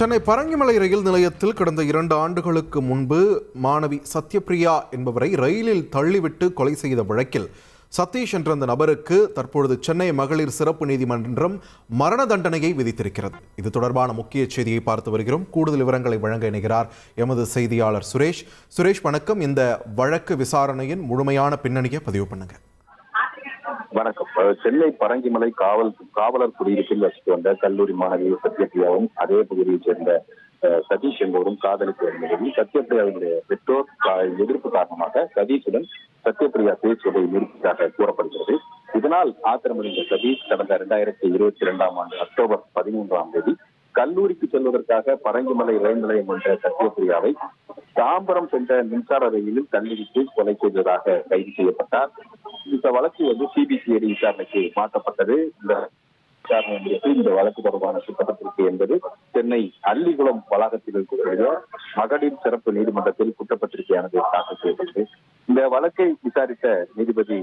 சென்னை பரங்கிமலை ரயில் நிலையத்தில் கடந்த 2 ஆண்டுகளுக்கு முன்பு மாணவி சத்யபிரியா என்பவரை ரயிலில் தள்ளிவிட்டு கொலை செய்த வழக்கில் சதீஷ் என்ற அந்த நபருக்கு தற்பொழுது சென்னை மகளிர் சிறப்பு நீதிமன்றம் மரண தண்டனையை விதித்திருக்கிறது. இது தொடர்பான முக்கிய செய்தியை பார்த்து வருகிறோம். கூடுதல் விவரங்களை வழங்க இணைகிறார் எமது செய்தியாளர் சுரேஷ். சுரேஷ், வணக்கம். இந்த வழக்கு விசாரணையின் முழுமையான பின்னணியை பதிவு பண்ணுங்க. வணக்கம். சென்னை பரங்கிமலை காவலர் குடியிருப்பில் வசித்து வந்த கல்லூரி மாணவி சத்யபிரியாவும் அதே பகுதியைச் சேர்ந்த சதீஷ் என்பவரும் காதலித்து வந்த நிலையில் சத்யபிரியாவினுடைய பெற்றோர் எதிர்ப்பு காரணமாக சதீஷுடன் சத்யபிரியா பேசுவதை நிறுத்தியதாக கூறப்படுகிறது. இதனால் ஆத்திரமடைந்த சதீஷ் கடந்த 2022ஆம் ஆண்டு அக்டோபர் 13ஆம் தேதி கல்லூரிக்கு செல்வதற்காக பரங்கிமலை ரயில் நிலையம் வந்த சத்யபிரியாவை தாம்பரம் சென்ற மின்சார ரயிலில் தள்ளிவிட்டு கொலை செய்ததாக கைது செய்யப்பட்டார். இந்த வழக்கு சிபிசிஐடி விசாரணைக்கு மாற்றப்பட்டது. இந்த வழக்கு தொடர்பான குற்றப்பத்திரிகை என்பது சென்னை அள்ளிகுளம் வளாகத்தில் இருக்கக்கூடிய மகளிர் சிறப்பு நீதிமன்றத்தில் குற்றப்பத்திரிகையானது தாக்கல் செய்யப்பட்டது. இந்த வழக்கை விசாரித்த நீதிபதி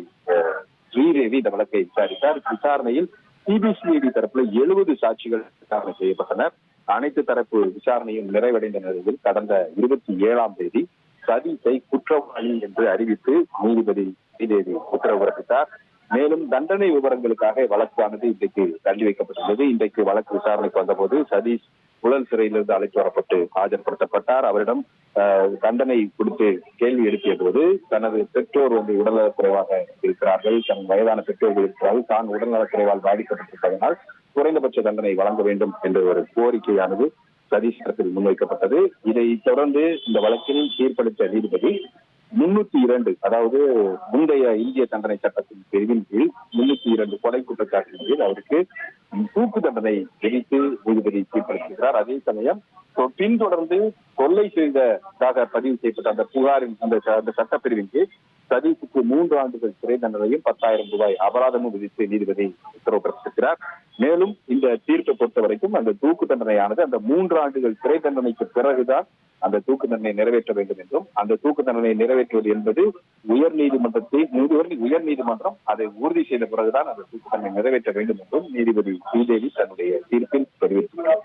ஸ்ரீதேவி இந்த வழக்கை விசாரித்தார். விசாரணையில் சிபிசிஐடி தரப்புல 70 சாட்சிகள் விசாரணை செய்யப்பட்டனர். அனைத்து தரப்பு விசாரணையும் நிறைவடைந்த நிலையில் கடந்த 27ஆம் தேதி சதீஷை குற்றவாளி என்று அறிவித்து நீதிபதி ஸ்ரீதேவி உத்தரவு பிறப்பித்தார். மேலும் தண்டனை விவரங்களுக்காக வழக்கானது இன்றைக்கு தள்ளி வைக்கப்பட்டுள்ளது. இன்றைக்கு வழக்கு விசாரணைக்கு வந்தபோது சதீஷ் புழல் சிறையிலிருந்து அழைத்து வரப்பட்டு ஆஜர்படுத்தப்பட்டார். அவரிடம் தண்டனை கொடுத்து கேள்வி எழுப்பிய போது தனது பெற்றோர் உடல்நலக் குறைவாக இருக்கிறார்கள், தன் வயதான பெற்றோர்கள் இருக்கிறார்கள், தான் உடல்நலக் குறைவால் பாதிக்கப்பட்டிருப்பதனால் குறைந்தபட்ச தண்டனை வழங்க வேண்டும் என்ற ஒரு கோரிக்கையானது சதீஷ் தரப்பில் முன்வைக்கப்பட்டது. இதை தொடர்ந்து இந்த வழக்கில் தீர்ப்பளித்த நீதிபதி 302, அதாவது முந்தைய இந்திய தண்டனை சட்டத்தின் பிரிவின் கீழ் 302 கொலை குற்றச்சாட்டின் கீழ் அவருக்கு தூக்கு தண்டனை விதித்து நீதிபதி தீர்ப்பளிக்கிறார். அதே சமயம் பின்தொடர்ந்து கொள்ளை செய்ததாக பதிவு செய்யப்பட்ட அந்த புகாரின் அந்த சட்டப்பிரிவின் கீழ் சதீஷுக்கு 3 ஆண்டுகள் சிறை தண்டனையும் 10,000 ரூபாய் அபராதமும் விதித்து நீதிபதி உத்தரவு பிறப்பித்திருக்கிறார். மேலும் இந்த தீர்ப்பை பொறுத்த வரைக்கும் அந்த தூக்கு தண்டனையானது அந்த 3 ஆண்டுகள் சிறை தண்டனைக்கு பிறகுதான் அந்த தூக்கு தண்டனை நிறைவேற்ற வேண்டும் என்றும், அந்த தூக்கு தண்டனை நிறைவேற்றுவது என்பது உயர்நீதிமன்றம் அதை உறுதி செய்த பிறகுதான் அந்த தூக்கு தண்டனை நிறைவேற்ற வேண்டும் என்றும் நீதிபதி ஸ்ரீதேவி தன்னுடைய தீர்ப்பில் தெரிவித்துள்ளார்.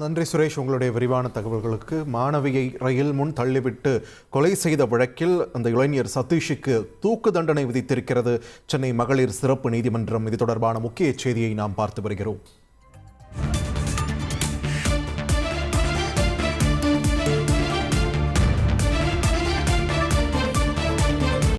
நன்றி சுரேஷ், உங்களுடைய விரிவான தகவல்களுக்கு. மாணவியை ரயில் முன் தள்ளிவிட்டு கொலை செய்த வழக்கில் அந்த இளைஞர் சதீஷுக்கு தூக்கு தண்டனை விதித்திருக்கிறது சென்னை மகளிர் சிறப்பு நீதிமன்றம். இது தொடர்பான முக்கிய செய்தியை நாம் பார்த்து வருகிறோம்.